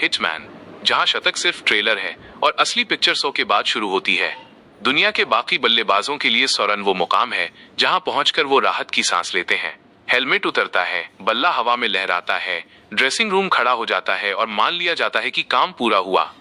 Hitman, जहां शतक सिर्फ ट्रेलर है और असली पिक्चर 100 के बाद शुरू होती है। दुनिया के बाकी बल्लेबाजों के लिए 100 रन वो मुकाम है जहां पहुंचकर वो राहत की सांस लेते हैं। हेलमेट उतरता है, बल्ला हवा में लहराता है, ड्रेसिंग रूम खड़ा हो जाता है और मान लिया जाता है कि काम पूरा हुआ।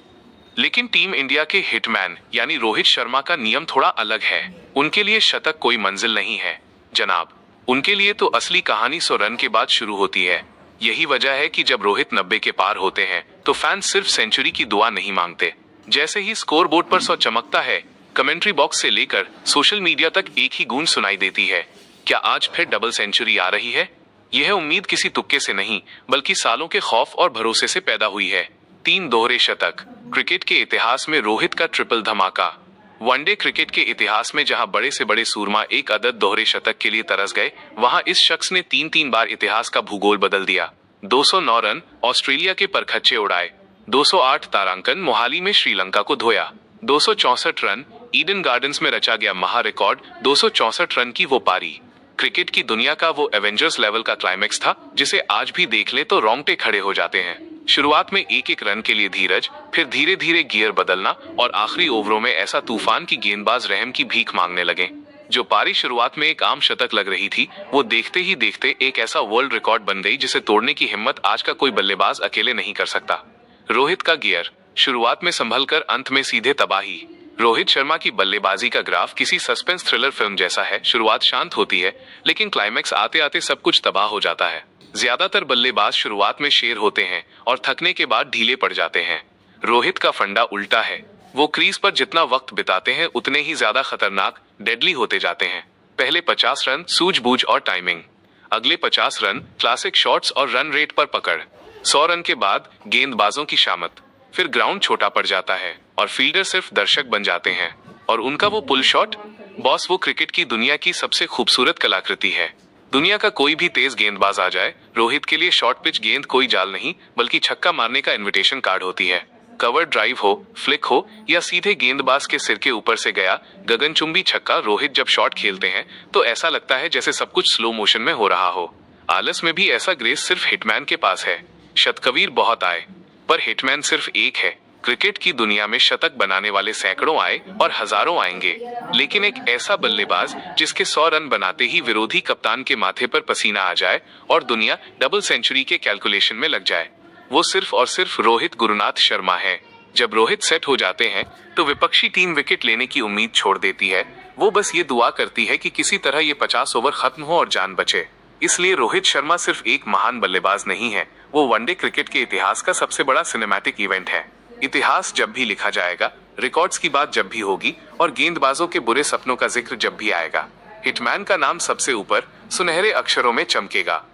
लेकिन टीम इंडिया के हिटमैन यानी रोहित शर्मा का नियम थोड़ा अलग है। उनके लिए शतक कोई मंजिल नहीं है जनाब। उनके लिए तो असली कहानी 100 रन के बाद शुरू होती है। यही वजह है कि जब रोहित 90 के पार होते हैं तो फैंस सिर्फ सेंचुरी की दुआ नहीं मांगते। जैसे ही स्कोर बोर्ड पर 100 चमकता है, कमेंट्री बॉक्स से लेकर सोशल मीडिया तक एक ही गूंज सुनाई देती है, क्या आज फिर डबल सेंचुरी आ रही है? यह उम्मीद किसी तुक्के से नहीं बल्कि सालों के खौफ और भरोसे से पैदा हुई है। 3 दोहरे शतक, क्रिकेट के इतिहास में रोहित का ट्रिपल धमाका। वनडे क्रिकेट के इतिहास में जहां बड़े से बड़े सूरमा एक अदद दोहरे शतक के लिए तरस गए, वहां इस शख्स ने 3 बार इतिहास का भूगोल बदल दिया। 209 रन ऑस्ट्रेलिया के परखच्चे उड़ाए, 208 तारांकन मोहाली में श्रीलंका को धोया, 264 रन ईडन गार्डन्स में रचा गया महा रिकॉर्ड, 264 रन की वो पारी क्रिकेट की दुनिया का वो एवेंजर्स लेवल का क्लाइमेक्स था जिसे आज भी देख ले तो रोंगटे खड़े हो जाते हैं। शुरुआत में एक रन के लिए धीरज, फिर धीरे धीरे गियर बदलना और आखिरी ओवरों में ऐसा तूफान की गेंदबाज रहम की भीख मांगने लगे। जो पारी शुरुआत में एक आम शतक लग रही थी, वो देखते ही देखते एक ऐसा वर्ल्ड रिकॉर्ड बन गई जिसे तोड़ने की हिम्मत आज का कोई बल्लेबाज अकेले नहीं कर सकता। रोहित का गियर, शुरुआत में संभल कर अंत में सीधे तबाही। रोहित शर्मा की बल्लेबाजी का ग्राफ किसी सस्पेंस थ्रिलर फिल्म जैसा है। शुरुआत शांत होती है लेकिन क्लाइमेक्स आते आते सब कुछ तबाह हो जाता है। ज्यादातर बल्लेबाज शुरुआत में शेर होते हैं और थकने के बाद ढीले पड़ जाते हैं। रोहित का फंडा उल्टा है। वो क्रीज पर जितना वक्त बिताते हैं उतने ही ज्यादा खतरनाक, डेडली होते जाते हैं। पहले 50 रन सूझबूझ और टाइमिंग, अगले 50 रन क्लासिक शॉट्स और रन रेट पर पकड़, 100 रन के बाद गेंदबाजों की शामत, फिर ग्राउंड छोटा पड़ जाता है और फील्डर सिर्फ दर्शक बन जाते हैं। और उनका वो पुल शॉट, बॉस, वो क्रिकेट की दुनिया की सबसे खूबसूरत कलाकृति है। दुनिया का कोई भी तेज गेंदबाज आ जाए, रोहित के लिए शॉर्ट पिच गेंद कोई जाल नहीं बल्कि छक्का मारने का इनविटेशन कार्ड होती है। कवर ड्राइव हो, फ्लिक हो या सीधे गेंदबाज के सिर के ऊपर से गया गगनचुंबी छक्का, रोहित जब शॉट खेलते हैं तो ऐसा लगता है जैसे सब कुछ स्लो मोशन में हो रहा हो। आलस में भी ऐसा ग्रेस सिर्फ हिटमैन के पास है। शतकवीर बहुत आए पर हिटमैन सिर्फ एक है। क्रिकेट की दुनिया में शतक बनाने वाले सैकड़ों आए और हजारों आएंगे, लेकिन एक ऐसा बल्लेबाज जिसके 100 रन बनाते ही विरोधी कप्तान के माथे पर पसीना आ जाए और दुनिया डबल सेंचुरी के कैलकुलेशन में लग जाए, वो सिर्फ और सिर्फ रोहित गुरुनाथ शर्मा है। जब रोहित सेट हो जाते हैं तो विपक्षी टीम विकेट लेने की उम्मीद छोड़ देती है। वो बस ये दुआ करती है कि किसी तरह ये 50 ओवर खत्म हो और जान बचे। इसलिए रोहित शर्मा सिर्फ एक महान बल्लेबाज नहीं है, वो वनडे क्रिकेट के इतिहास का सबसे बड़ा सिनेमैटिक इवेंट है। इतिहास जब भी लिखा जाएगा, रिकॉर्ड्स की बात जब भी होगी और गेंदबाजों के बुरे सपनों का जिक्र जब भी आएगा, हिटमैन का नाम सबसे ऊपर सुनहरे अक्षरों में चमकेगा।